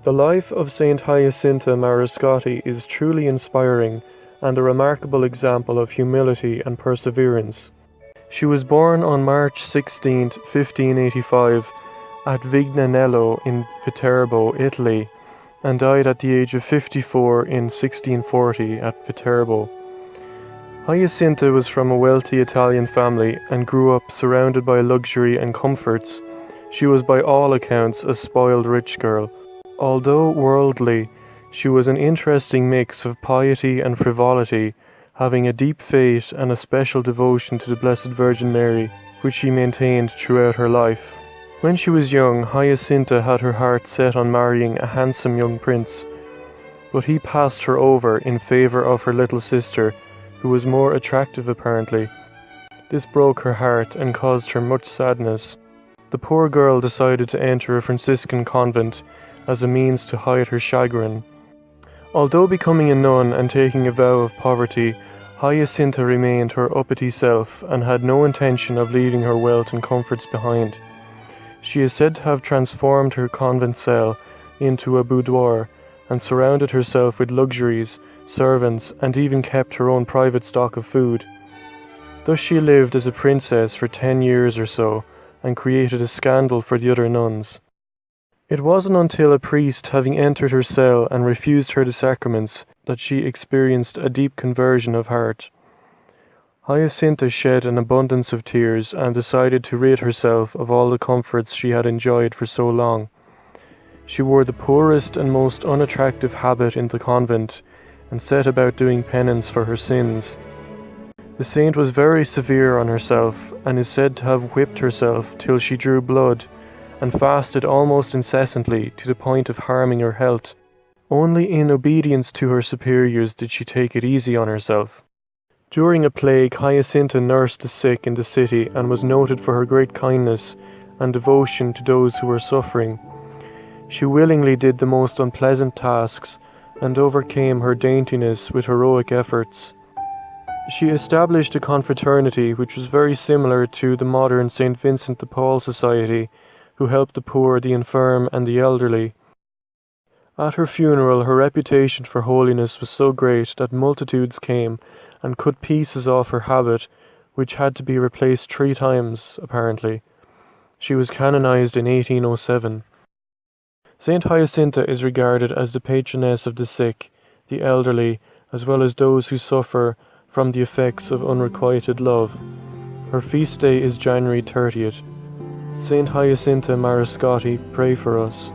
The life of Saint Hyacintha Mariscotti is truly inspiring and a remarkable example of humility and perseverance. She was born on March 16, 1585, at Vignanello in Viterbo, Italy, and died at the age of 54 in 1640 at Viterbo. Hyacintha was from a wealthy Italian family and grew up surrounded by luxury and comforts. She was by all accounts a spoiled rich girl. Although worldly, she was an interesting mix of piety and frivolity, having a deep faith and a special devotion to the Blessed Virgin Mary, which she maintained throughout her life. When she was young, Hyacintha had her heart set on marrying a handsome young prince, but he passed her over in favour of her little sister, who was more attractive apparently. This broke her heart and caused her much sadness. The poor girl decided to enter a Franciscan convent as a means to hide her chagrin. Although becoming a nun and taking a vow of poverty, Hyacintha remained her uppity self and had no intention of leaving her wealth and comforts behind. She is said to have transformed her convent cell into a boudoir and surrounded herself with luxuries, servants, and even kept her own private stock of food. Thus she lived as a princess for 10 years or so and created a scandal for the other nuns. It wasn't until a priest, having entered her cell and refused her the sacraments, that she experienced a deep conversion of heart. Hyacintha shed an abundance of tears and decided to rid herself of all the comforts she had enjoyed for so long. She wore the poorest and most unattractive habit in the convent and set about doing penance for her sins. The saint was very severe on herself and is said to have whipped herself till she drew blood, and fasted almost incessantly to the point of harming her health. Only in obedience to her superiors did she take it easy on herself. During a plague, Hyacintha nursed the sick in the city and was noted for her great kindness and devotion to those who were suffering. She willingly did the most unpleasant tasks and overcame her daintiness with heroic efforts. She established a confraternity which was very similar to the modern St. Vincent de Paul Society, who helped the poor, the infirm, and the elderly. At her funeral, her reputation for holiness was so great that multitudes came and cut pieces off her habit, which had to be replaced 3 times, apparently. She was canonized in 1807. Saint Hyacintha is regarded as the patroness of the sick, the elderly, as well as those who suffer from the effects of unrequited love. Her feast day is January 30th. Saint Hyacintha Mariscotti, pray for us.